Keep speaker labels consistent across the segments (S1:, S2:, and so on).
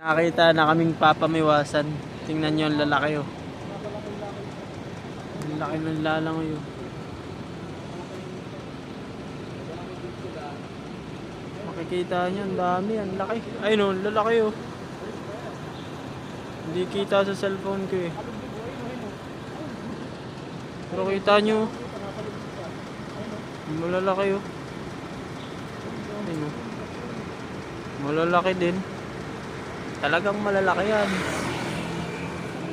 S1: Nakita na kaming papamiwasan. Tingnan nyo ang lalaki oh. Ang laki ng lalangoy oh. Makikita nyo, ang dami, ang laki. Ay no, ang lalaki oh. Hindi kita sa cellphone ko eh. Pero kita nyo, malalaki oh. Ay no. Malalaki din. Talagang malalaki yan.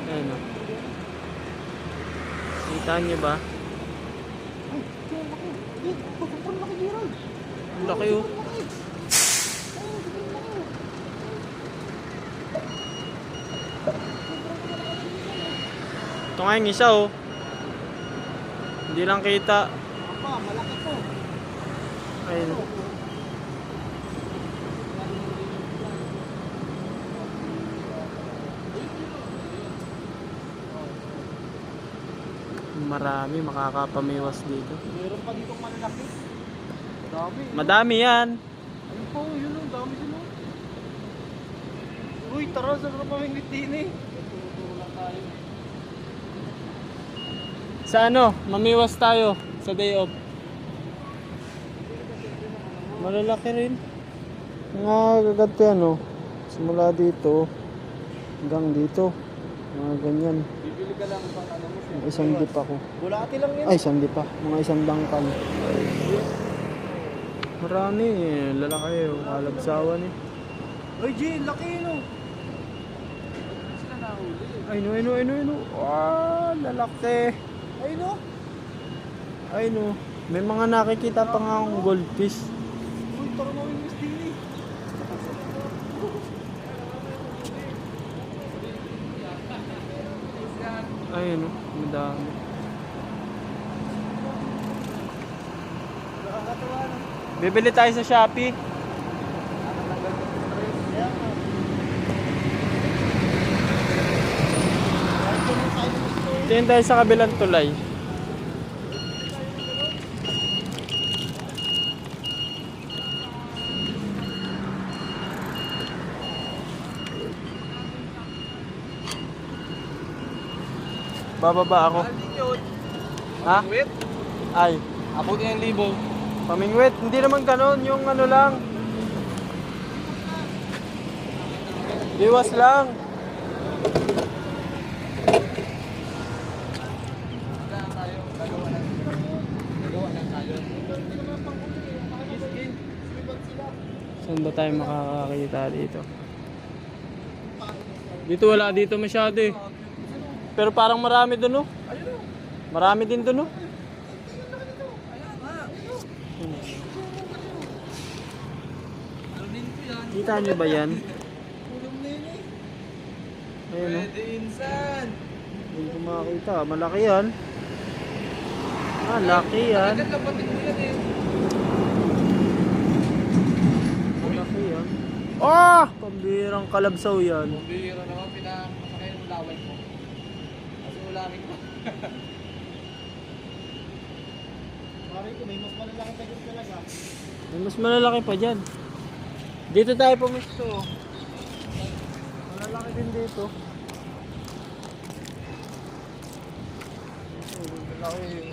S1: Ayan o. Kita nyo ba? Ang laki o. Ito nga yung isa o. Hindi lang kita.
S2: Malaki po.
S1: Ayun o. Marami makakapamiwas dito.
S2: Meron pa dito malalaki. Dami.
S1: Madami yan.
S2: Ayun po, yun o, dami din o. Uy, tara, saan na pamingwit din eh. Tuturo lang tayo.
S1: Sa ano? Mamiwas tayo sa day off. Malalaki rin. Mga gagat yan o. Simula dito hanggang dito. Mga ganyan.
S2: Bibili ka lang pang ano mo.
S1: Isang dip ako.
S2: Bulati lang yan.
S1: Ay, isang dip pa. Mga isang dangkal. Marami eh. Lalaki o. Kalabsawan eh.
S2: Uy, G, laki yun o. Sila nahuli.
S1: Ay no. Ah, lalaki.
S2: Ay no.
S1: Ay no. May mga nakikita pa nga akong goldfish.
S2: Uy, tara mamingwit din eh.
S1: Ayun o. Madami.
S2: Nakakatawa na.
S1: Bibili tayo sa Shopee. Tingin tayo sa kabilang tulay. Bababa ako. Ha?
S2: Wait.
S1: Ay,
S2: Ako din yung libo.
S1: pamingwit. Hindi naman ganon. Yung ano lang. Iwas lang. Saan ba tayo makakakita dito? Dito wala dito masyado eh. Pero parang marami dun oh. Marami din dun oh. Kita nyo ba yan? Ayun oh.
S2: Insan.
S1: Hindi ko makakita. Malaki yan. Ah, laki yan.
S2: Kapatid mo yan eh.
S1: Malaki yan. Ah! Pambirang kalabsaw yan.
S2: Bihira naman, pinakamasakay ng laway ko. Kasi ulamin ko. Pare ko, may mas malalaki tayo talaga.
S1: May mas malalaki pa dyan. Dito tayo pumisto. Malalaki din dito. Malaki.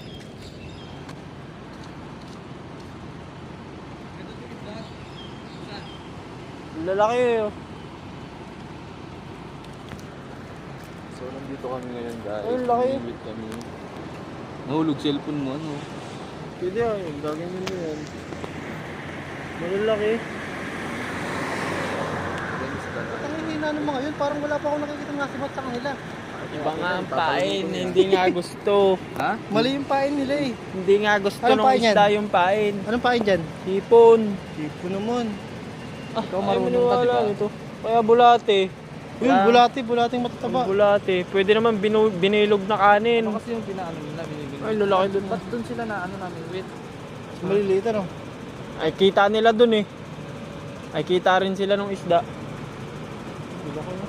S1: Lalaki oh.
S2: So, nandito kami ngayon guys.
S1: Ay, laki.
S2: Namimit kami. Nahulog cellphone mo, ano?
S1: Pwede ah, gagawin mo yan. Malalaki.
S2: Ang hihina ng mga yun, parang wala pa akong nakikita ng nasibat sa kanila.
S1: Iba nga ang pain, hindi nga gusto.
S2: Ha? Mali yung pain nila eh.
S1: Hindi nga gusto
S2: Anong
S1: ng
S2: pain yan?
S1: isda yung pain.
S2: Anong pain dyan?
S1: Hipon.
S2: Tipo naman.
S1: Ah,
S2: Ikaw
S1: ay,
S2: marunong ka,
S1: maniwala
S2: diba?
S1: nito. Kaya bulate.
S2: Yun,
S1: Ah,
S2: bulating matataba.
S1: Bulate. Pwede naman binilog na kanin.
S2: Ano kasi yung pinaano nila, binibili?
S1: Ay, lalaki dun.
S2: Ba't dun sila na ano namin, wait?
S3: Maliliit ano?
S1: Ay, kita nila dun eh. Ay, kita rin sila ng isda.
S2: Diba ko na?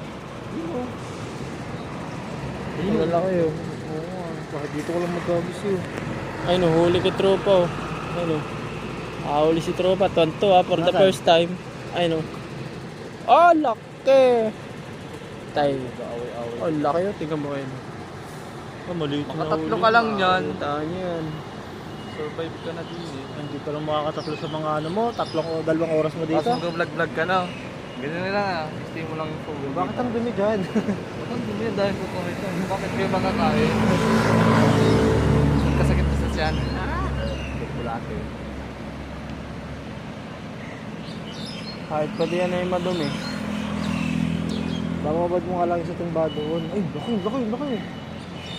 S1: Ang lalaki oh.
S2: Oo, bakit dito ko lang magkabis yun?
S1: Ay no, huli kay tropa oh. Ay no. Huli si tropa, tonto ah, for the
S2: Nasaan?
S1: first time. Ay no. Oh, lock. laki. Tay.
S2: Away-away.
S1: Oh, laki yun. Tingnan mo kayo. Oh, maliit na
S2: Makatatlo
S1: huli.
S2: ka lang yan.
S1: Taan yan.
S2: Survive ka na din eh.
S3: Hindi pa lang makakatatlo sa mga ano mo, dalawang oras mo dito.
S2: Tapos mag-vlog-vlog ka na. Ganyan na lang ah. Stay mo lang yung phone.
S3: Bakit ang dumi dyan?
S2: Bakit hindi yan dahil kukumit ka? Bakit kayo makakain? Kasakit ka sa tiyan. Chocolate.
S1: Kahit pa diyan ay madumi.
S3: Baka mabad mo nga lang sa timba doon. Ay, laki.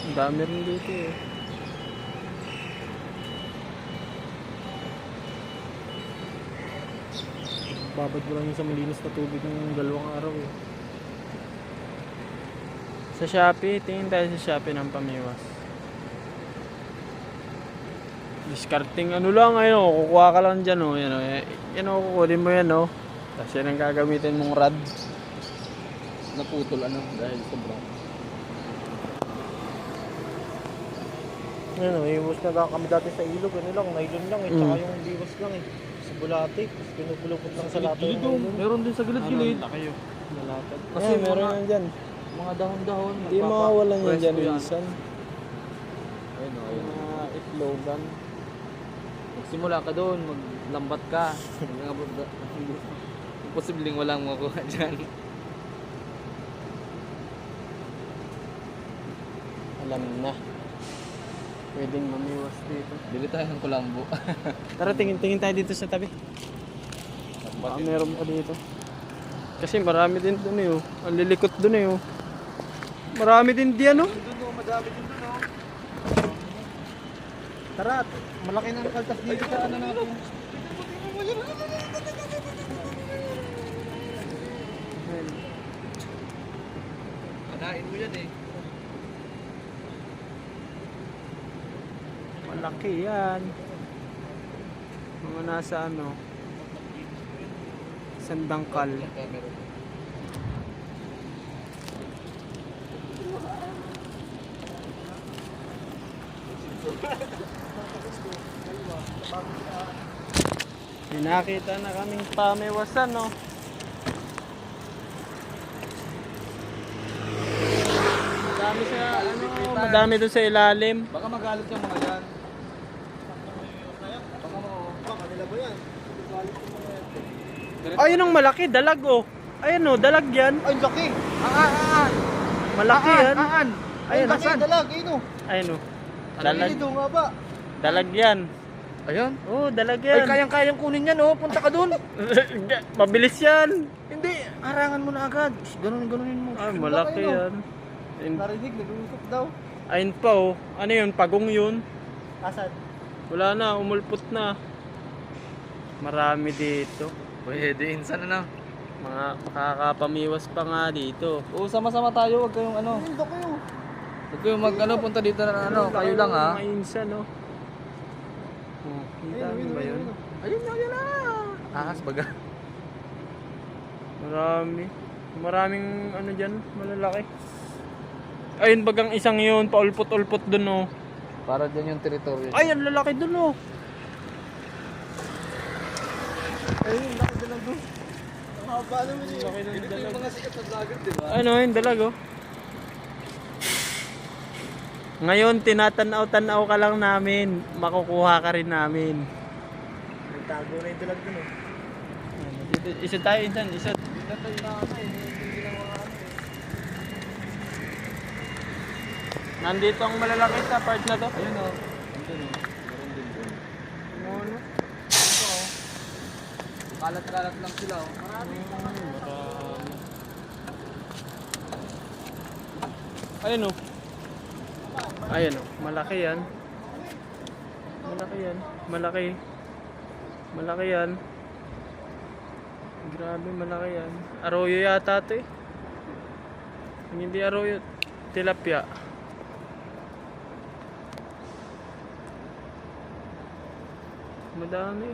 S1: Ang dami rin dito eh.
S3: Babad mo lang yung sa malinis na tubig ng 2 araw eh.
S1: Sa Shopee, tingin tayo sa Shopee ng pamiwas. Discarding ano lang, ayun, kukuha ka lang dyan, oh. Yan, oh. Yan, oh, kukunin mo yan, oh. Tapos yan ang gagamitin mong rod.
S2: Naputol ano dahil sobrang.
S3: Ano, iwas na kami dati sa ilog, ano lang, nylon lang eh, tsaka yung biwas lang eh. Sa bulate, tapos pinupulupot lang sa lato yung nylon.
S2: Meron din sa gilid-gilid.
S1: Laki yun. Nalatag.
S2: Kasi
S1: Kasi meron
S2: mga-
S1: yan dyan.
S2: Mga dahon-dahon.
S1: Hindi makawalan yan
S2: Pwesto
S1: dyan
S2: yan.
S1: minsan.
S2: Ayun o, ayun.
S1: Mga itlogan.
S2: Magsimula ka doon, maglambat ka. Posibleng walang makuha dyan.
S1: Alam na. Pwedeng mamiwas dito.
S2: Bili tayo ng kulambo.
S1: Tara, tingin tayo dito sa tabi. Baka meron pa dito. Kasi marami din doon eh. Oh. Ang lilikot doon eh. Oh. Marami din diyan oh.
S2: Doon o, madami din doon o.
S3: Tara, malaki na ang kaltas dito sa ano natin.
S2: Kanain mo yan eh.
S1: Malaki yan. Mga nasa ano. Sandangkal. May nakita na kaming pamiwasan, no? Madami sa, ano, madami doon sa ilalim.
S2: Baka magalit yung mga yan. Baka mo.
S3: Kanila ba yan?
S1: Ayun ang malaki, dalag oh. Ayun oh, dalag yan.
S3: Ay, laki!
S1: Malaki yan.
S3: Ayun, laki, dalag, ayun o.
S1: Ayun oh.
S3: Dalag.
S1: Dalag,
S3: Dito nga ba?
S1: dalag yan.
S2: Ayun.
S1: Oh, dalag
S2: Ay,
S1: yan.
S2: kayang-kayang kunin yan oh. Punta ka doon.
S1: Mabilis yan.
S2: Hindi, harangan mo na agad. Ganunin mo.
S1: Ay, malaki yan. Ayun,
S3: Narinig, nag-uusap daw.
S1: ayun pa oh. Ano yun, pagong yun.
S3: Asan?
S1: Wala na, umulpot na. Marami dito.
S2: Pwede, insan na.
S1: Mga makakapamiwas pa nga dito.
S2: Oo, sama-sama tayo. Huwag kayong ano.
S3: Ayun, laki o.
S2: Huwag kayong mag-ano, punta dito na ano. Kayo lang ha.
S1: Mga insan oh. Oh, kita mo ba yun?
S2: Ayun na. Ahas baga.
S1: Marami. Maraming ano dyan, malalaki. Ayun bagang isang yun, paulpot-ulpot dun oh.
S2: Para dyan yung teritoryo.
S1: Ay, ang lalaki dun oh.
S3: Ayun, laki dalag o. Ang haba naman eh.
S1: Laki ng dalag.
S2: mga sikat na vlogger, di ba?
S1: Ano yung dalag oh. Ngayon, tinatanaw-tanaw ka lang namin. Makukuha ka rin namin.
S3: Nagtago na yung dalag dun o.
S1: Isa tayo dyan, isa.
S2: Hindi tayo na ano eh. Hindi lang mga ano eh.
S1: Nandito ang malalaki sa part na to.
S2: Ayun o. Andun o. Meron din doon.
S1: Ano?
S2: Ito o. Kalat-kalat lang sila o. Marami.
S1: Ayun oh. Ayun oh, malaki yan. Malaki yan. Malaki. Malaki yan. Grabe, malaki yan. Arroyo yata ito eh. Kung hindi arroyo, tilapia. Madami.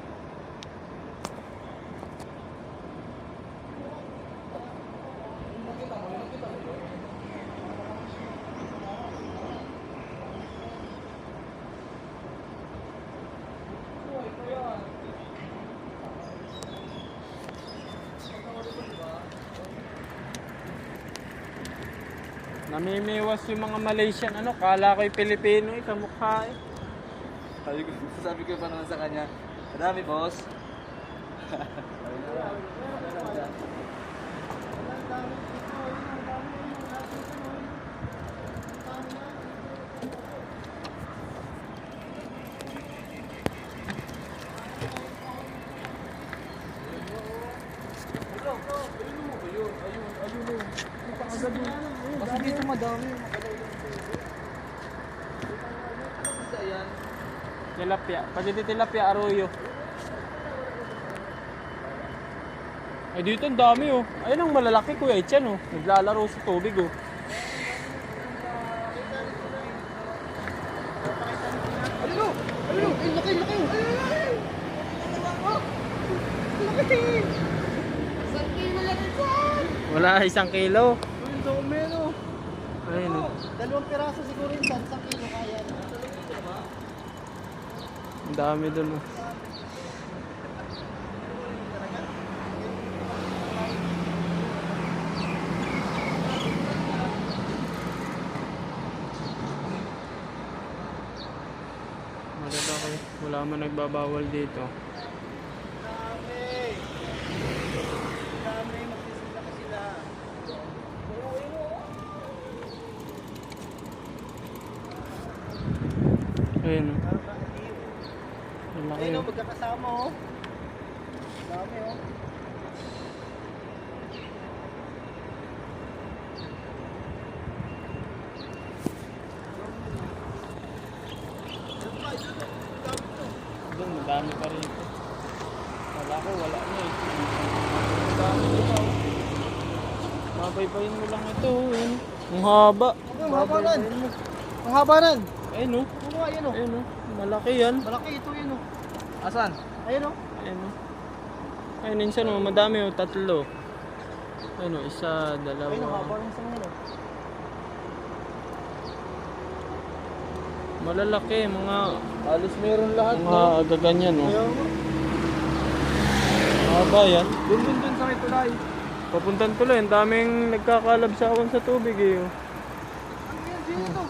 S1: Namimiwas yung mga Malaysian, ano, kala ko'y Pilipino eh, kamukha eh.
S2: Sabi ko pa naman sa kanya, madami boss. Kasi dito madami.
S1: Tilapia, pati tilapia, arroyo. Ay dito ang dami oh. Ayun ang malalaki Kuya Etienne oh. Naglalaro sa tubig oh.
S2: Ayun o! Ayun o! Ay, laki! Laki! Isang kilo lang ito!
S1: Wala, 1 kilo.
S2: Ayun, dami no!
S1: Ayun oh.
S3: 2 piraso siguro yun, 1 kilo kaya.
S1: Ang dami dun oh. Malalaki. Wala man nagbabawal dito.
S3: Dami, magsisila ka sila.
S1: Ayun oh. Ang laki
S3: Ayun o,
S1: oh.
S3: magkakasama oh. Dami oh.
S1: Doon, madami pa rito. Wala ko, wala na eh. Madami dito oh. Mabaybayin mo lang ito oh. Ayun. Ang haba.
S3: Ang haba nan.
S1: Babaybayin mo.
S3: Ang haba nan.
S1: Ayun oh.
S3: Ano nga, ayun o.
S1: Ayun oh. Malaki yan.
S3: Malaki ito yun o.
S2: Asan?
S3: Ayun o.
S1: Ayun oh. Ayun minsan oh, madami oh, 3. Ayun oh, 1, 2.
S3: Ayun o, haba ng isang yun o.
S1: Malalaki, mga
S2: Halos meron lahat
S1: gaganyan oh.
S3: Ayaw mo.
S1: Haba yan.
S2: Dun sa may tulay.
S1: Papuntan tuloy, ang daming nagkakalabsawan sa tubig eh. Oh.
S3: Ano yan, dito?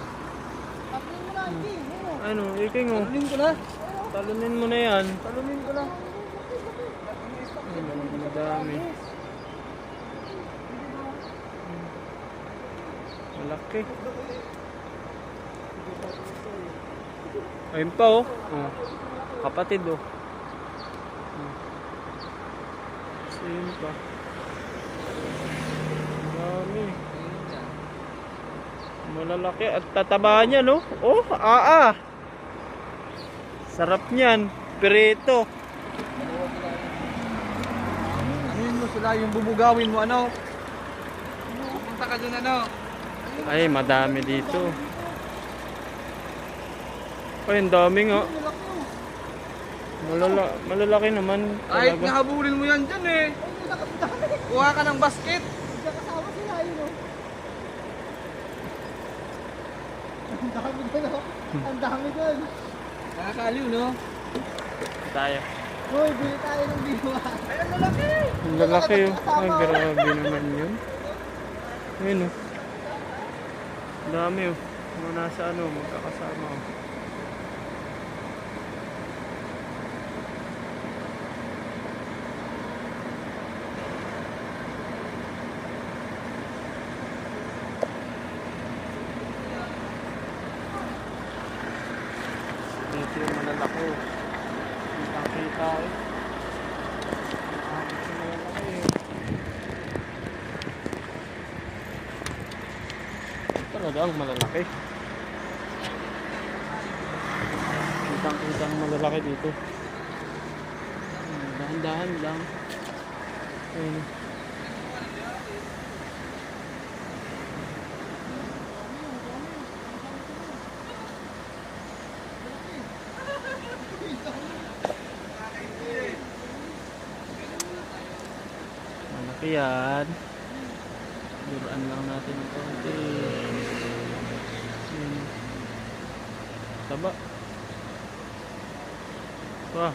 S3: Tatlin mo na, hindi. Ayun o.
S1: Ano, iking oh.
S2: Talunin ko na.
S1: Talunin mo na yan.
S2: Talunin ko na.
S1: Ayun, madami. Malaki. Ayun pa oh. Oh. Kapatid oh. Ayun pa. Dami. Malalaki at tataba niya no. Oh, sarap niyan. Pirito.
S2: Anuin mo sila, yung bubugawin mo ano? Pupunta ka dun ano?
S1: Ay, madami dito. Ay, ang dami nga. Malalaki naman
S2: Kahit
S1: talaga.
S2: nahabulin mo yan dyan eh. Kuha ka ng basket.
S3: Magkakasama sila, ayun o. Ang dami doon o. Ang dami doon.
S2: Nakakaliw no?
S1: Tayo.
S3: Hoy, bili tayo ng biwa.
S2: Ayun, lalaki.
S1: Ang lalaki oh. Ay, grabe naman yun. Ayun oh. Ang dami oh. Mga nasa ano, magkakasama oh. Dito yung malalaki oh. Kitang-kita eh. Nakakit yung malalaki eh. Talagang malalaki. Kitang-kitang malalaki dito. Dahan-dahan lang. Ayun. Malaki yan. Duraan lang natin ng konti. Taba. Wah.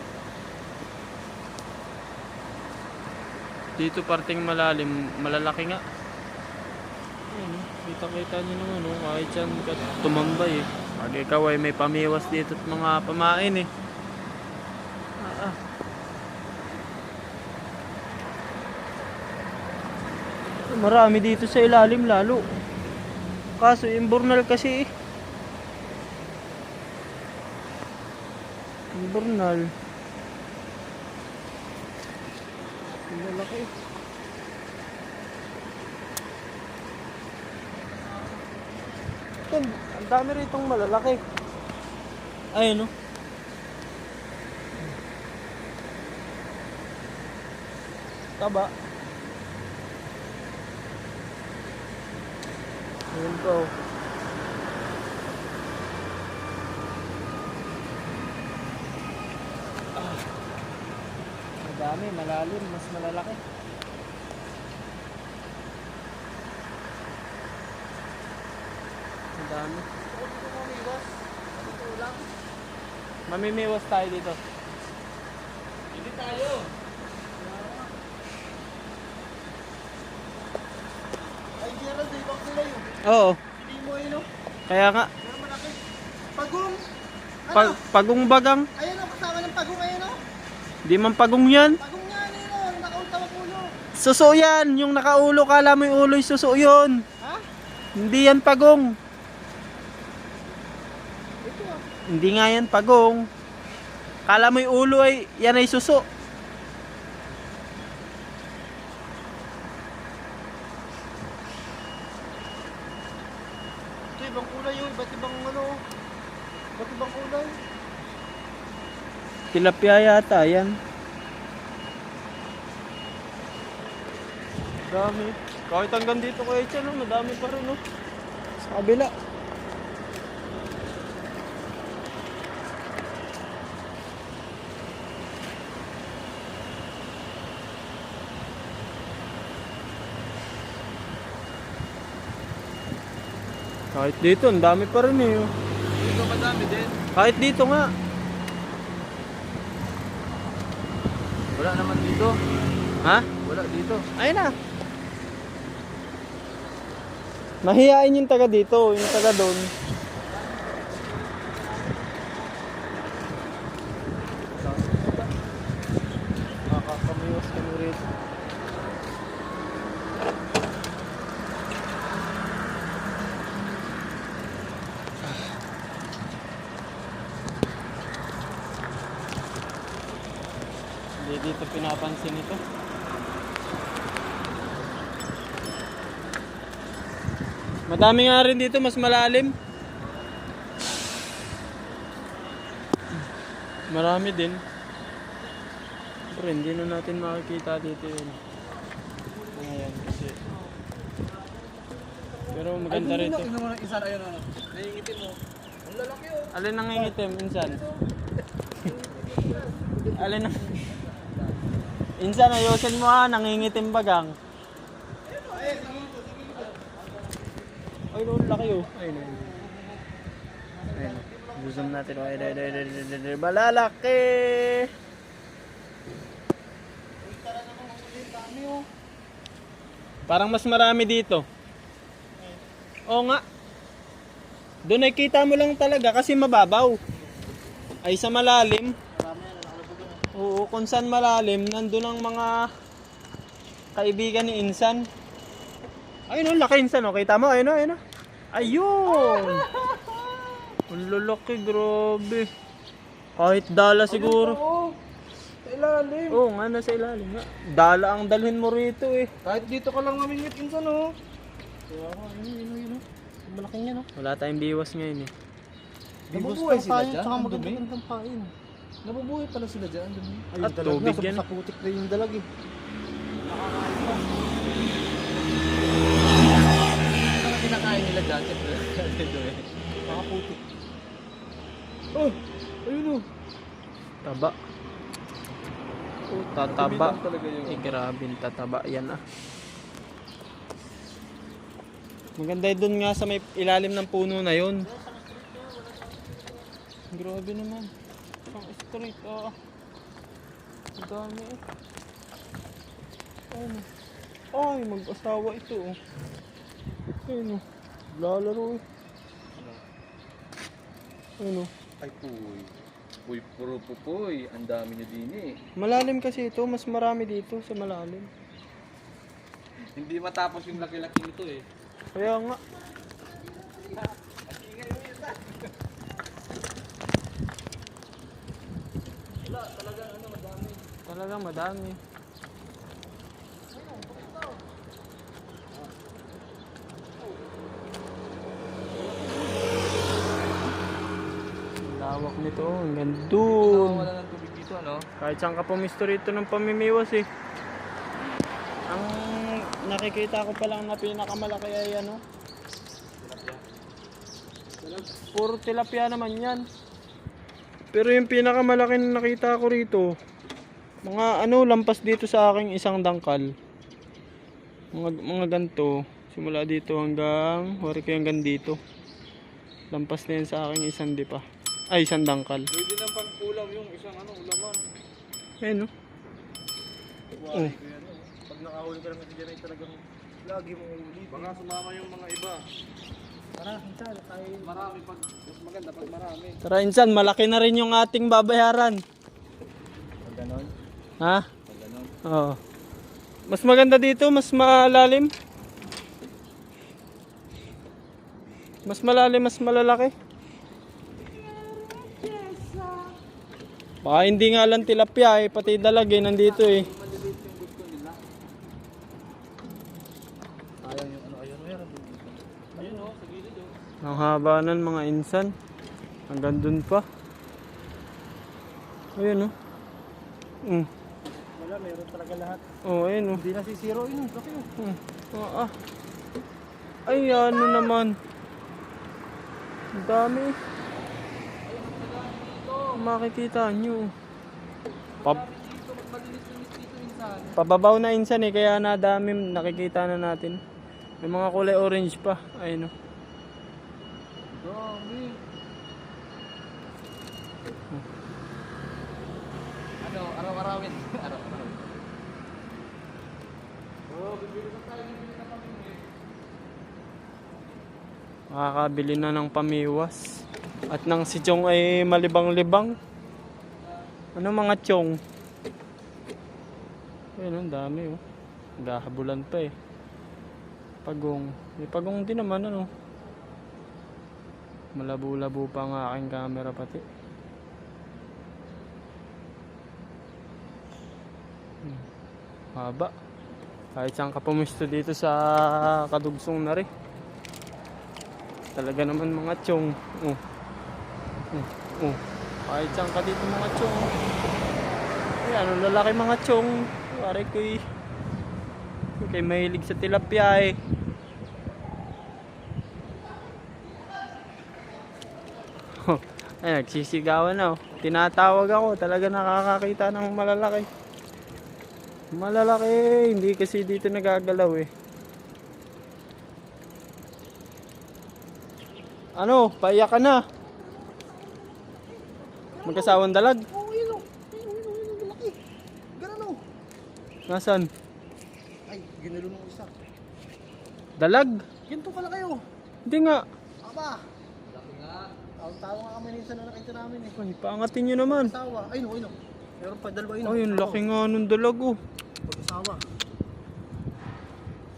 S1: Dito parting malalim, malalaki nga. Ayun, Kita-kita nyo naman, oh. Kahit yan tumambay eh. Pag ikaw ay may pamiwas dito at mga pamain eh. Marami dito sa ilalim lalo. Kaso imburnal kasi eh. Imburnal. Ang lalaki. Ang dami ritong malalaki. Ayun, no? Taba. Ayun po. Madami, malalim, mas malalaki. Madami. Mamimiwas tayo dito.
S2: Hindi tayo.
S3: Ay, Gerald, di ba sila yun?
S1: Oo,
S3: Hindi mo yun, oh.
S1: kaya nga.
S3: Pero malaki. Pagong!
S1: Pagong bagang.
S3: Ayun, oh, kasama ng pagong, ayun, oh.
S1: Di man pagong yan.
S3: Pagong nga, ayun, oh. Nakautawak ulo.
S1: Suso yan. Yung nakaulo, kala mo yung ulo yung suso yun.
S3: Ha?
S1: Hindi yan pagong.
S3: Ito, ah.
S1: Hindi nga yan pagong. Kala mo yung ulo ay yan ay suso.
S3: Ito, ibang kulay yun. Ba't ibang ano? Ba't ibang kulay?
S1: Tilapia yata yan. Dami. Kahit hanggang dito ko no, madami pa rin, no. Sa kabila. Kahit dito, ang dami pa rin eh. Oh.
S2: Dito madami din.
S1: Kahit dito nga.
S2: Wala naman dito.
S1: Ha?
S2: Wala dito.
S1: Ayun na. Mahihain yung taga dito, yung taga doon. Nakakamiwas kami rito. Hindi dito pinapansin ito. Madami nga rin dito, mas malalim. Marami din. Pero hindi na natin makikita dito yun. Ayan, kasi... Pero maganda rito.
S2: Tingnan mo ng isa, ayun ano. Naiingitin mo. Ang lalaki oh.
S1: Alin nangingitim, insan? Alin nang... Insan, ayusin mo ha, nangingitim bagang. Ay, no, laki oh. Ayun, ayun. Ayun. Zoom natin. Oh. Ayun. Malalaki! Parang mas marami dito. Oo nga. Doon ay kita mo lang talaga kasi mababaw. Ay sa malalim. Oo, kung saan malalim, nandun ang mga kaibigan ni Insan. Ayun, laki Insan, oh. Kita mo, ayun, ayun. Ayun! Ang lalaki, grabe. Kahit dala siguro.
S3: Sa ilalim.
S1: Oo nga, nasa ilalim nga. Dala ang dalhin mo rito eh.
S3: Kahit dito ka lang mamingit, Insan, oh.
S1: Ayun. Malaking yan, oh. Wala tayong biwas ngayon eh.
S3: Nabubuhay sila dyan?
S1: Tsaka
S3: Ang dumi?
S1: magandang pain.
S3: Nabubuhay pala sila dyan. Ayun,
S1: At tubig yan.
S3: Sa putik na yung dalag, eh.
S2: Ano kinakain nila dyan? Dito eh.
S3: Nakaputik.
S1: Oh, ayun oh. Taba. Oh, tataba.
S2: Tumitam talaga yung...
S1: Eh, grabe, tataba yan ah. Maganda doon nga sa may ilalim ng puno na yon. Grabe naman. Ang straight ah. Ang dami eh. Ay, mag-asawa ito oh. Ayun oh. Lalaro eh. Ano?
S2: Ay, puy. Puy, puro pupoy. Ang dami nyo din eh.
S1: Malalim kasi ito, mas marami dito sa malalim.
S2: Hindi matapos yung laki-laki nito eh.
S1: Kaya nga. Talaga madami. Ang lawak nito, ang gandun.
S2: Wala ng tubig dito, ano?
S1: Kahit saan ka pumisto rito ng pamimiwas eh. Ang nakikita ko pa lang na pinakamalaki ay ano. Puro tilapia naman yan. Pero yung pinakamalaki na nakita ko rito, mga ano, lampas dito sa aking isang dangkal. Mga ganto, simula dito hanggang, wari ko hanggang dito. Lampas na yan sa aking isang dipa. Ay, isang dangkal.
S2: Pwede nang pang-ulam yung isang ano, ulaman.
S1: Ayun no.
S3: Wari ko yan. Pag nakahuli ka lang kasi dyan ay talagang lagi mong ulit.
S2: Baka sumama yung mga iba.
S3: Tara, hinta, tayo.
S2: Marami pag, mas maganda pag marami.
S1: Tara insan, malaki na rin yung ating babayaran.
S3: Pag ganon.
S1: Ha?
S2: Pag ganun.
S1: Oo. Mas maganda dito, mas malalim. Mas malalim, mas malalaki. Baka hindi nga lang tilapia eh, pati dalag eh, nandito eh.
S2: Maliliit yung gusto nila.
S3: Ayaw yung ano, ayaw meron.
S2: Ayun o, sa gilid o.
S1: Ang haba ng mga insan. Hanggang dun pa. Ayun oh.
S3: Wala, meron talaga lahat.
S1: Oh, ayun oh.
S3: Hindi na si Zero yun. Laki yun.
S1: Ay, ano naman. Ang dami. Makikita nyo. Pababaw na insan eh, kaya nadami, nakikita na natin. May mga kulay orange pa. Ayun oh.
S2: Dami. Ano, araw-arawin. Araw-arawin. Oh, bibili na tayo, bibili na kami.
S1: Makakabili na ng pamiwas. At nang si Chong ay malibang-libang. Ano mga Chong? Ayun, ang dami oh. Gahabulan pa eh. Pagong. May pagong din naman ano. Malabo-labo pa ang aking camera pati. Haba. Kahit saan ka pumisto dito sa kadugsong na rin. Talaga naman mga Chong. Kahit saan ka dito mga Chong. Ayan, ang lalaki mga Chong. Pare ko eh. Kay mahilig sa tilapia eh. Ay, nagsisigawan na oh. Tinatawag ako. Talaga nakakakita ng malalaki. Malalaki. Hindi kasi dito nagagalaw eh. Ano? Paiyak ka na. Magkasawang dalag.
S3: Oh, yun o. Yun, laki. Ganun o.
S1: Nasaan?
S3: Ay, ginalo nung isa.
S1: Dalag?
S3: Ginto pala kayo.
S1: Hindi nga.
S3: Aba. Laki nga. Tawang-tawa nga kami minsan na nakita namin eh.
S1: Ay, paangatin nyo naman.
S3: Pag-asawa. Ayun o, ayun o. Meron pa dalawa yun.
S1: Ay, yung laki nga nung dalag oh.
S3: Pag-asawa.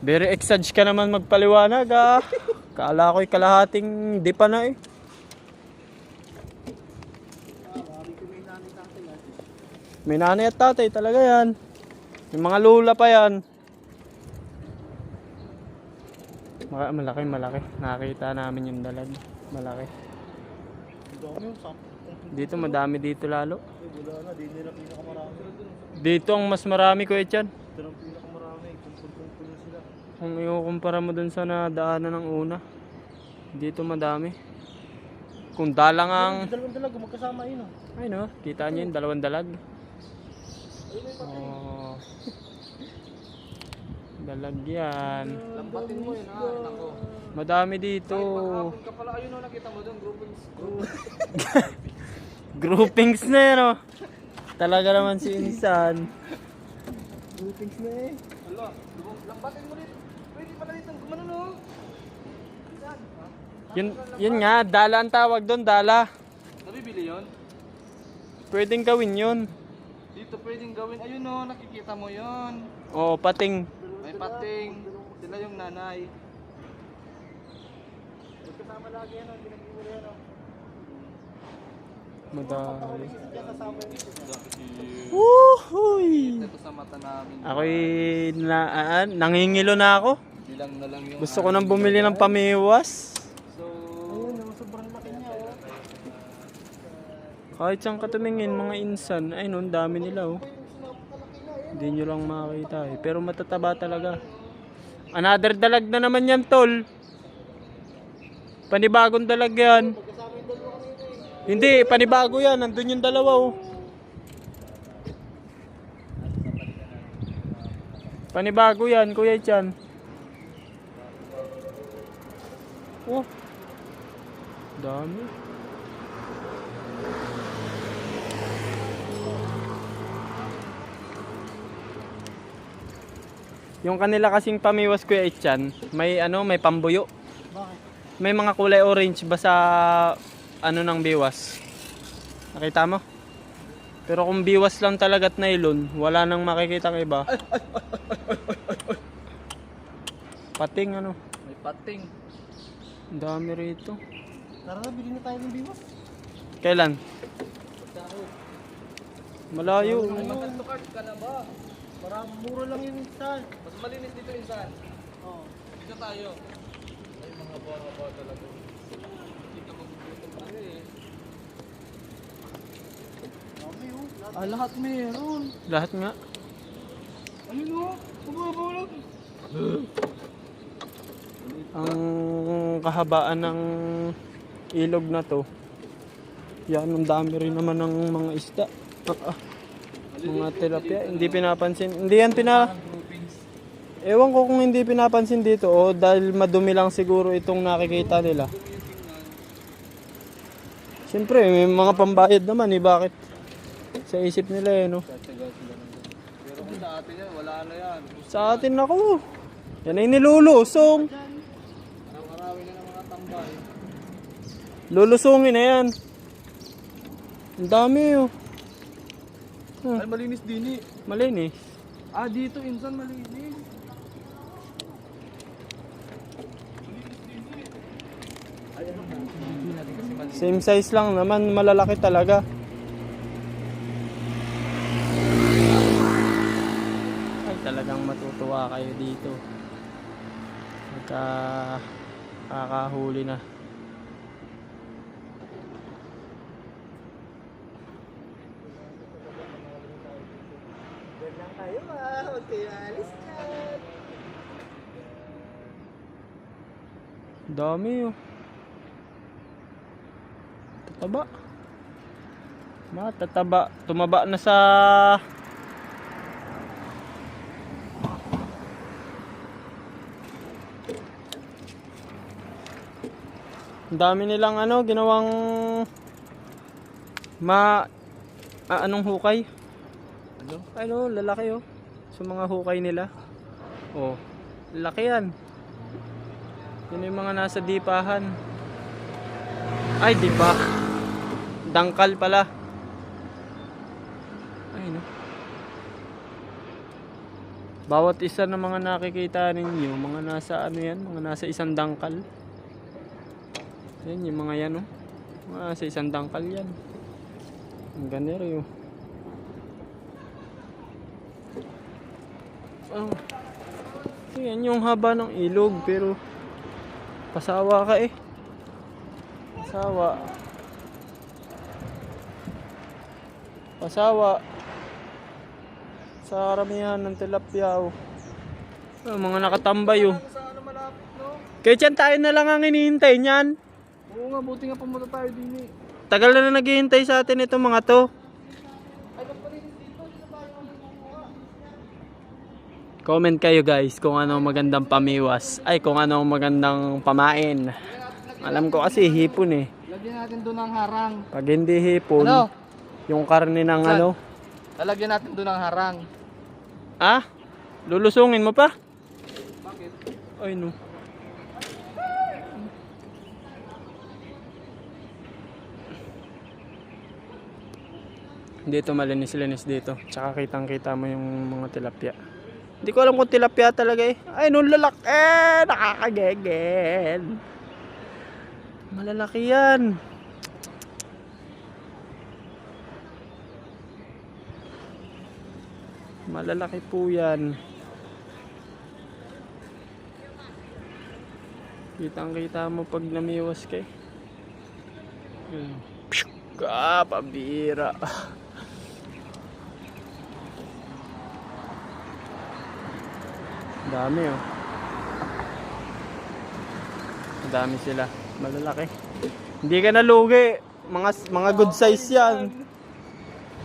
S1: Very exage ka naman magpaliwanag ah. Kala ko'y kalahating di pa na eh. May nanay at tatay talaga yan. May mga lula pa yan. Malaki. Nakita namin yung dalag. Malaki. Dito madami dito lalo.
S3: Wala na, di nila pinakamarami.
S1: Dito ang mas marami ko Etian.
S3: Ito lang pinakamarami. Kumpul-kumpul na sila.
S1: Kung ikukumpara mo dun sa nadaanan ng una. Dito madami. Kung dalang ang...
S3: Dalawang dalag, magkasama yun o.
S1: Ay no, kita nyo yung dalawang dalag. Oh. Dalag yan.
S2: Lampatin mo yun ha, nako.
S1: Madami dito.
S2: Maghapon ka pala, ayun o, nakita mo doon, groupings.
S1: Groupings na yan oh. Talaga naman si Insan.
S3: Groupings na eh.
S2: Hala, lampatin mo dito. Pwede pala dito, gumano no. Saan?
S1: Yun nga, dala ang tawag doon, dala.
S2: Nabibili yun?
S1: Pwedeng gawin yun.
S2: Dito pwedeng gawin. Ayun o, nakikita mo yun.
S1: O, pating.
S2: May pating. Sila yung nanay.
S3: Kasama lagi yan, hindi nag-iwala yan.
S1: Madali.
S2: Dahil
S1: Woohooy!
S2: ito sa mata namin.
S1: Ako'y nangingilo na ako.
S2: Bilang na lang yung
S1: Gusto ko nang bumili ng pamiwas.
S2: So,
S3: Ayun, sobrang laki niya. Oh.
S1: Kahit saan ka tumingin, mga insan. Ay, no, dami nila, oh. Hindi nyo lang makakita, eh. Pero matataba talaga. Another dalag na naman yan, tol. Panibagong dalag yan. Hindi, panibago yan. Nandun yung dalawa, oh. Panibago yan, Kuya Chan. Oh. Dami. Yung kanila kasing pamiwas, Kuya Chan, may may pambuyo.
S3: Bakit?
S1: May mga kulay orange ba sa ng biwas? Nakita mo? Pero kung biwas lang talaga at nylon, wala nang makikita ng iba. Pating
S2: may pating.
S1: Ang dami rito.
S3: Tara na, bilhin na tayo ng biwas.
S1: Kailan? Malayo.
S2: Magkakart ka na ba?
S3: Para mura lang yun insan.
S2: Mas malinis dito insan.
S3: Oo.
S2: Dito tayo. Ay, mga baba talaga. Hindi ka magugutom tayo eh.
S3: Dami oh.
S2: Lahat meron.
S1: Lahat nga.
S2: Ayun o. Mababaw lang.
S1: Ang kahabaan ng ilog na to. Yan, ang dami rin naman ng mga isda. Mga tilapia. Hindi pinapansin. Hindi yan Ewan ko kung hindi pinapansin dito o dahil madumi lang siguro itong nakikita nila. Siyempre, may mga pambayad naman eh. Bakit? Sa isip nila eh, no?
S2: Tatsaga sila nandun. Pero kung sa atin yan, wala na yan.
S1: Sa atin ako. Yan ay nilulusong.
S2: Marami na ng mga tambay.
S1: Lulusungin na yan. Ang dami oh.
S2: Ay, malinis din eh.
S1: Malinis.
S2: Ah, dito insan malinis.
S1: Same size lang naman, malalaki talaga. Ay, talagang matutuwa kayo dito. Kakahuli na.
S3: Diyan lang tayo huwag kayo alis dyan.
S1: Dami oh. Tataba. Matataba. Tumaba na sa ang dami nilang ginawang anong hukay? Lalaki oh. Sa mga hukay nila. Oh, laki yan. Yun yung mga nasa dipahan. Ay, dipa. Dangkal pala. Ay, no. Bawat isa ng mga nakikita ninyo, mga nasa yan, mga nasa isang dangkal. Yan, yung mga yan, oh. Mga nasa isang dangkal yan. Ang ganero yun. Oh. Yan yung haba ng ilog, pero pasawa ka eh. Pasawa sa karamihan ng tilapia oh. Mga nakatambay oh.
S2: Sa malapit no?
S1: Kaya dyan tayo na lang ang hinihintay niyan.
S2: Oo nga, buti nga pumunta tayo din eh.
S1: Tagal na naghihintay sa atin itong mga to. Comment kayo guys kung ano magandang pamiwas. Ay, kung ano magandang pamain. Alam ko kasi hipon eh.
S2: Lagyan natin doon ng harang.
S1: Pag hindi hipon,
S2: Ano?
S1: yung karne ng
S2: Saan? Lalagyan natin doon ng harang.
S1: Ah? Lulusungin mo pa?
S2: Bakit?
S1: Ay no. Dito malinis-linis dito. Tsaka kitang-kita mo yung mga tilapia. Hindi ko alam kung tilapia talaga eh. Ay, nung lalaki! Nakakagigil! Malalaki yan. Malalaki po yan. Kitang-kita mo pag namiwas kay. Pabira. Dami oh. Dami sila. Malalaki. Hindi ka nalugi. Mga good size yan.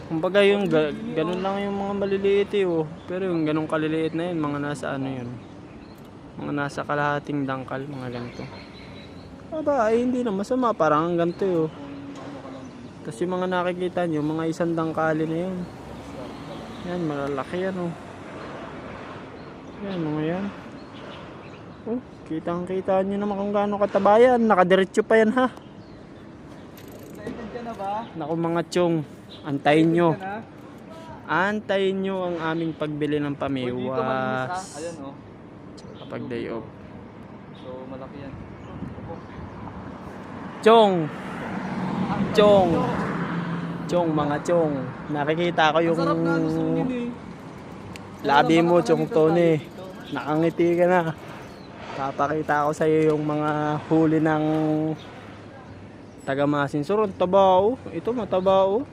S1: Kumbaga yung ganun lang yung mga maliliit eh oh. Pero yung ganun kaliliit na yun, mga nasa ano yun. Mga nasa kalahating dangkal, mga ganito. Aba, ay hindi na masama, parang ganito eh oh. Tapos yung mga nakikita nyo, mga isang dangkali na yun. Yan, malalaki yan oh. Yan, mga yan. Oh, kitang-kita nyo naman kung gaano kataba yan. Nakadiretso pa yan ha.
S2: Excited ka na ba?
S1: Naku mga chong, antayin nyo.
S2: Excited ka na?
S1: Antayin nyo ang aming pagbili ng
S2: Uy, dito malinis ah.
S1: pamiwas.
S2: Ayan oh.
S1: Kapag day off.
S2: So malaki yan.
S1: Chong! Chong! Chong, mga chong. Nakikita ko yung
S2: Sarap na gusto mo yun eh.
S1: labi mo, chong Tony. Nakangiti ka na. Papakita ko sa iyo yung mga huli ng taga-Masin Sur. Taba oh. Ito mataba oh.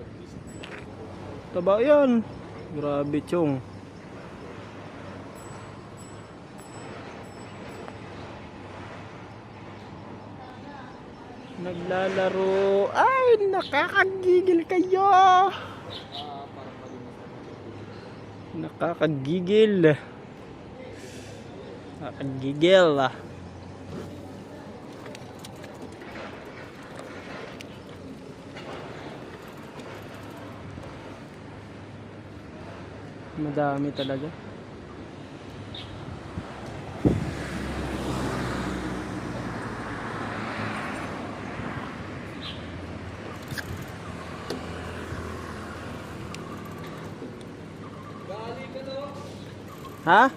S1: Taba yan. Grabe chong. Naglalaro. Ay, nakakagigil kayo. Nakakagigil. Nakakagigil. Madami talaga. Ha?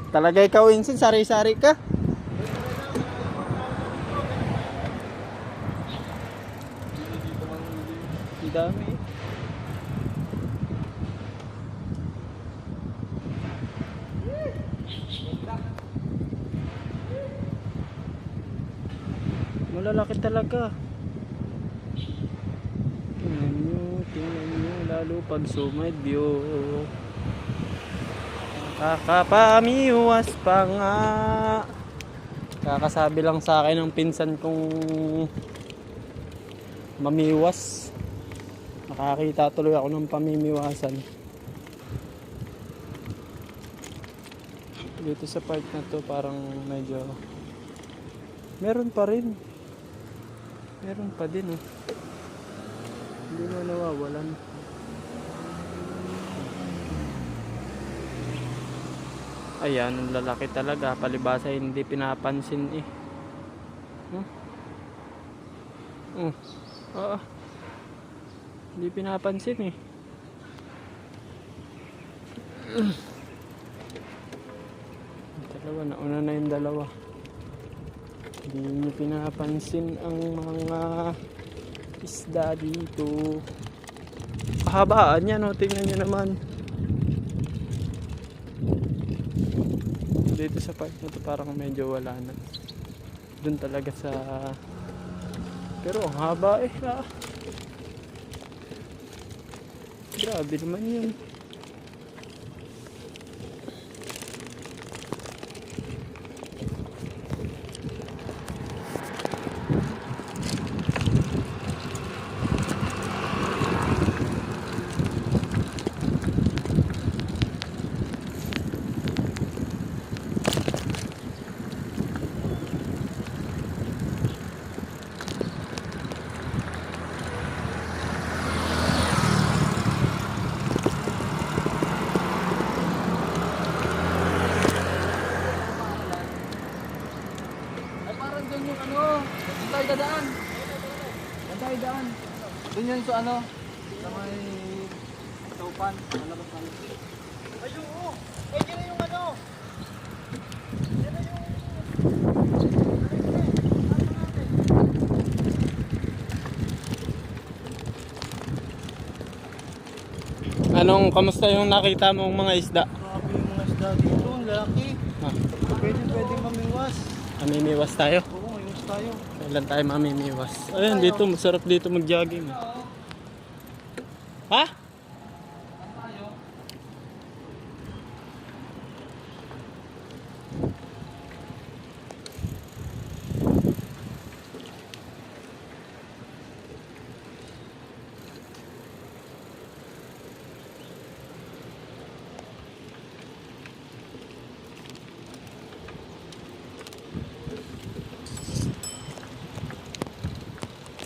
S1: Talaga ikaw, Insin, sari-sari ka? Ang dami. Malalaki talaga. Tingnan nyo, lalo pag sumid view. Kakapamiwas pa nga. Kakasabi lang sa akin ng pinsan kong mamiwas. Nakakita tuloy ako ng pamimiwasan. Dito sa part na to parang medyo meron pa rin. Meron pa din oh. Hindi na nawawalan. Ayan, ang lalaki talaga. Palibasa hindi pinapansin eh. Oo. Hindi pinapansin eh. Dalawa, nauna na yung dalawa. Hindi nyo pinapansin ang mga isda dito. Kahabaan yan o, tingnan nyo naman. Dito sa part na to parang medyo wala na. Doon talaga sa... Pero ang haba eh. Grabe naman yun.
S2: Doon yun sa ano, Sa may taupan, malabas na.
S3: Ayun, oo. Ay, yun na yung ano. Yan na yung...
S1: Anong, kamusta yung nakita mong mga isda?
S3: Grabe yung mga isda dito. Ang lalaki.
S1: Ah,
S3: Pwede mamiwas.
S1: mamimiwas tayo.
S3: Oo, mayos tayo.
S1: Kailan tayo mamimiwas? Ayun, dito, masarap dito mag-jogging. Ha?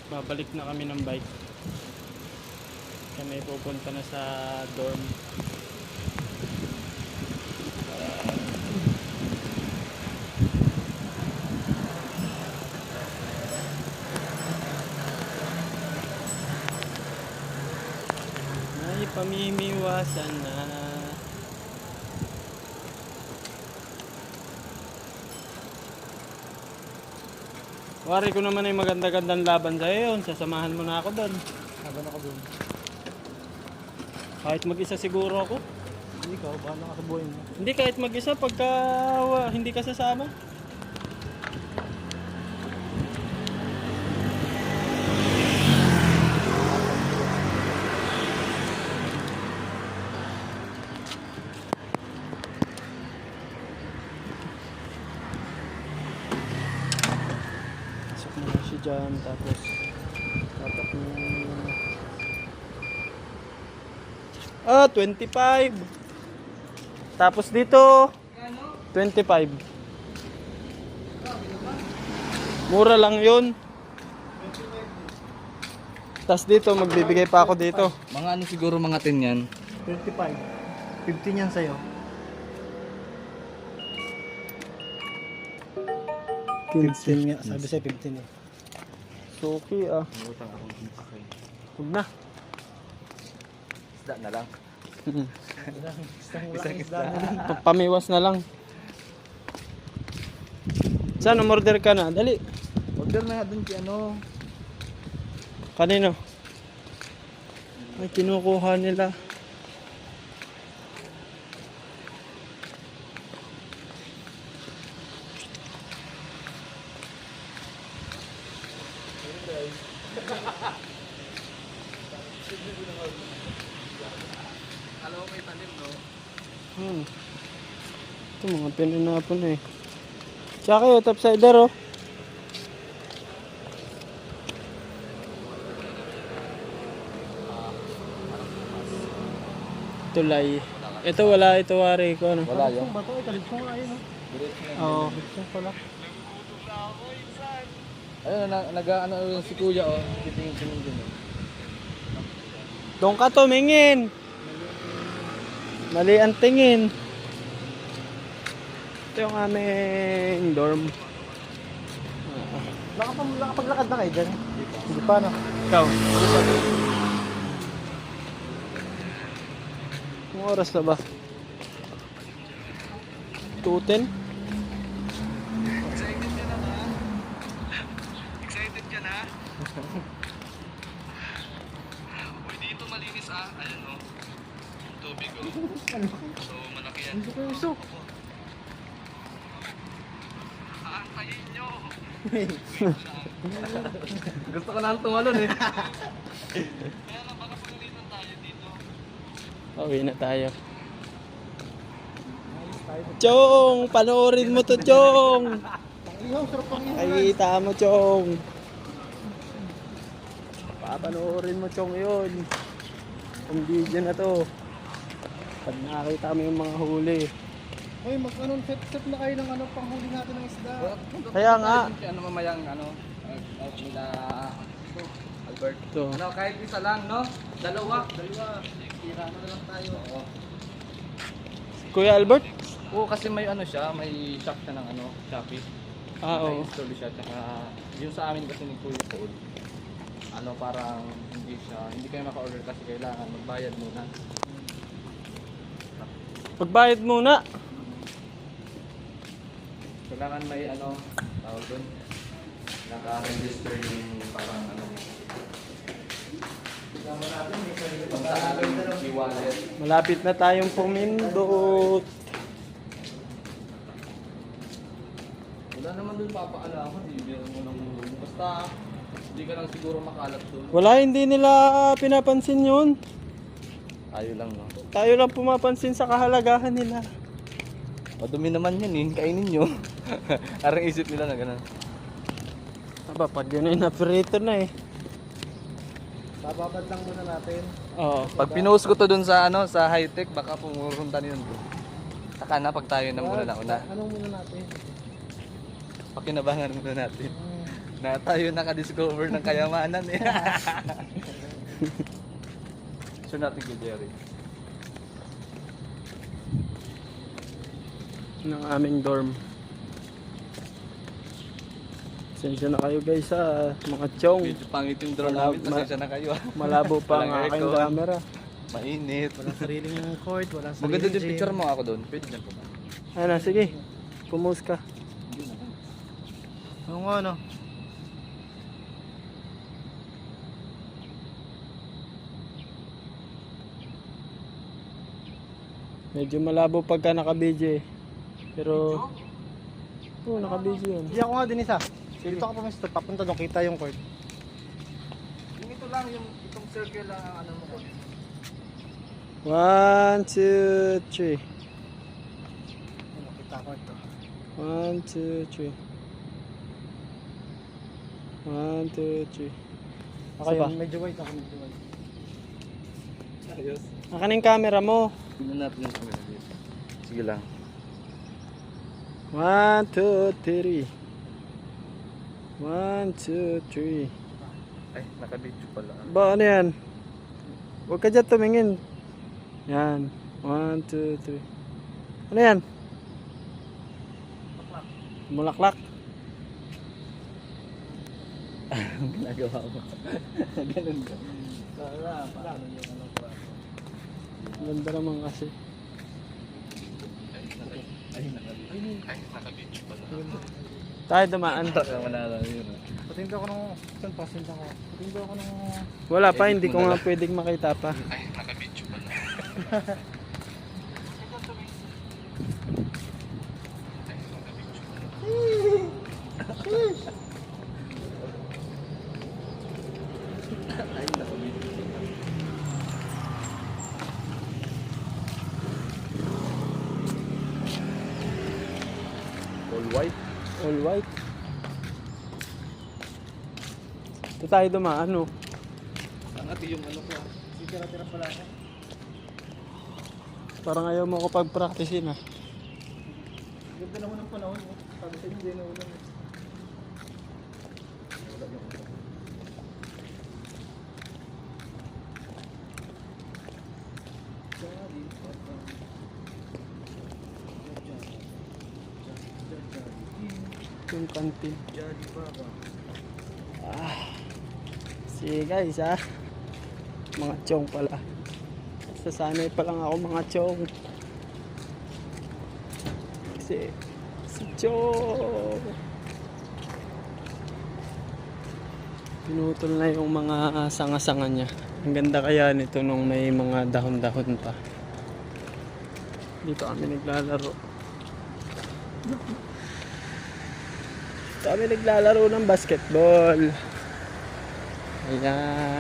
S1: Babalik na kami ng bike. Kami pupunta na sa dorm. Ay, pamimiwasan na. Wari ko naman ay maganda-gandang laban sa'yo yun. Sasamahan mo na ako doon.
S3: Haban ako doon.
S1: Kahit mag-isa siguro ako.
S3: Hindi ka, bahala ka sa buhay mo.
S1: Hindi, kahit mag-isa pagka hindi ka sasama. Pasok mo na siya dyan, tapos tatak mo. 25. Tapos dito 25. Mura lang 'yun. Tapos dito magbibigay pa ako dito.
S2: Mga ano siguro mga 10 yan.
S3: 25. 15 yan sa'yo. 15 nga. Sabi sa'yo 15 eh.
S1: Suki ah.
S2: Utang ako dito kay.
S1: Huwag na.
S2: Isda na lang.
S3: Isang isda na lang.
S1: Pamiwas na lang. Saan umorder ka na? Dali.
S2: Order na nga dun kay ano.
S1: Kanino? Ay, kinukuha nila.
S2: Alam mo may tanim no?
S1: Ito mga pinanapon eh. Tsaka yung topsider oh. Tulay. Ito wala, ito wari ko ano.
S2: Wala yun.
S3: Yung bato ay kalitsong nga yun.
S1: Oo.
S3: Kalitsong pala.
S2: Ayun, nag-ano yung si kuya oh. Titingin din oh.
S1: Doon ka tumingin. Mali ang tingin. Ito yung aming dorm.
S3: Nakapaglakad na kayo dyan. Hindi pa no.
S1: Ikaw. Anong oras na ba? 2:10?
S2: Excited ka na? Uy, dito malinis ah. Ayan oh. Yung tubig oh. So, malaki yan.
S3: Hindi ko yung isok.
S2: Aantayin nyo. Gusto ko na ang tumalon eh. Kaya lang, baka pagalitan tayo dito.
S1: Uwi na tayo. Chong! Panoorin mo to, Chong!
S3: Ihaw, sarap pang ihaw.
S1: Ay, kita mo, Chong. Papanoorin mo, Chong, yun. Ang video na to. Pag nakakita mo yung mga huli.
S3: Hoy, mag-ano, set na kayo ng ano, panghuli natin ng isda.
S1: Kaya nga.
S2: Ano mamayang ano, nila Albert.
S1: Ito.
S2: Ano, kahit isa lang, no? Dalawa. Tira na lang tayo. Oo.
S1: Kuya Albert?
S2: Oo, kasi may ano siya, may shop siya ng ano, Shopee.
S1: Ah, oo.
S2: May install siya, tsaka yung sa amin kasi ni Kuya Paul. ano parang hindi kayo maka-order kasi kailangan magbayad muna.
S1: Pagbayad muna.
S2: Kailangan may ano, tawag doon, naka-register yung parang ano mo. Kung sa akin, e-wallet.
S1: Malapit na tayong pumindot.
S2: Wala naman doon papaalam, bibigyan mo ng basta hindi ka lang siguro makalat doon.
S1: Wala, hindi nila pinapansin yun.
S2: Tayo lang, no?
S1: Tayo lang pumapansin sa kahalagahan nila.
S2: Madumi naman yan eh, kainin nyo. Parang isip nila na gano'n.
S1: Aba, pag yun ay na-operator na eh.
S3: Bababad lang muna natin.
S1: Oo.
S2: Pag pinost ko to doon sa ano, sa high-tech, baka pumurunta niyo doon. Saka na pag tayo na muna nauna.
S3: Anong muna natin?
S2: Pakinabangan muna natin. Na tayo nakadiscover ng kayamanan eh. Sure natin kay Jerry.
S1: Ng aming dorm. Pasensya na kayo guys sa mga chong.
S2: Medyo pangit yung drone namin, pasensya na kayo.
S1: Malabo pa ang
S2: Walang
S1: aking
S2: aircon.
S1: camera.
S2: Mainit.
S3: Walang sariling cord, walang sariling
S2: Maganda yung
S3: gym.
S2: picture mo ako doon. Pwede dyan po ba?
S1: Ano, sige. Pumus ka.
S3: Oo nga, no?
S1: Medyo malabo pagka naka-BJ. Pero oo, naka-BJ yun.
S3: Hindi ako nga din isa. Dito ako pumisto, papunta doon, kita yung cord.
S2: Yung ito lang, yung itong circle lang ang ano mo ko.
S1: 1, 2, 3.
S3: Ano, kita ko ito.
S1: 1, 2, 3. 1, 2, 3.
S3: Ako
S1: Isa pa?
S3: yung medyo white, ako medyo white.
S2: Ayos.
S1: Akan yung camera mo.
S2: Tingnan natin yung camera dito. Sige lang.
S1: 1, 2, 3. 1, 2, 3.
S2: Ay, naka-video pala.
S1: Ba, ano yan? Huwag ka dyan tumingin. Yan. 1, 2, 3. Ano yan? Mulaklak.
S2: Ang ginagawa mo. Ganun ka. Paano yung ano ko?
S1: Ganda naman kasi.
S2: Ay, naka-video pala.
S1: Tayo dumaan.
S2: Parang manala yun.
S3: Patindo ako ng... Saan pasinda ko? Patindo ako ng...
S1: Wala pa, hindi ko nga pwedeng makita pa.
S2: Ay, naka-video pala. Ay, naka-video pala. All white.
S1: All white. Ito tayo dumaan, no?
S2: Ang ati yung ano ko.
S3: Tira-tira pala ako.
S1: Parang ayaw mo ko pag-practicein, ah.
S3: Ganda naman ng panahon. Sabi sa hindi na ulan.
S1: Yung kantin. Sige guys, ah. Mga chong pala. Sasanay pa lang ako mga chong. Kasi si chong pinutol na yung mga sanga-sanga niya. Ang ganda kaya nito nung may mga dahon-dahon pa. Dito kami naglalaro. Dito kami naglalaro ng basketball. Ayan.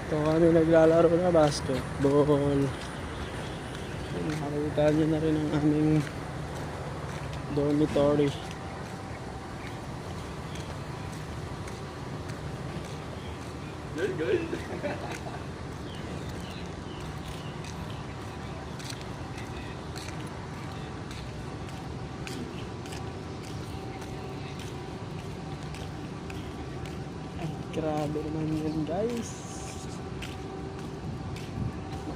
S1: Ito kami naglalaro na basketball. Nakakita nyo na rin ang aming dormitory.
S2: Very good.
S1: Grabe naman yan guys.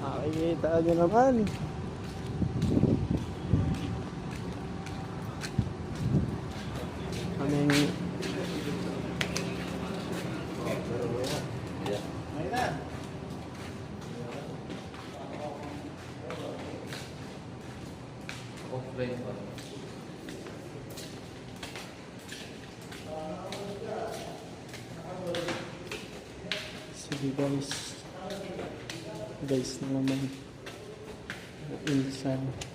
S1: Nakikita nyo naman. Kaming sige guys na naman. Ilsan.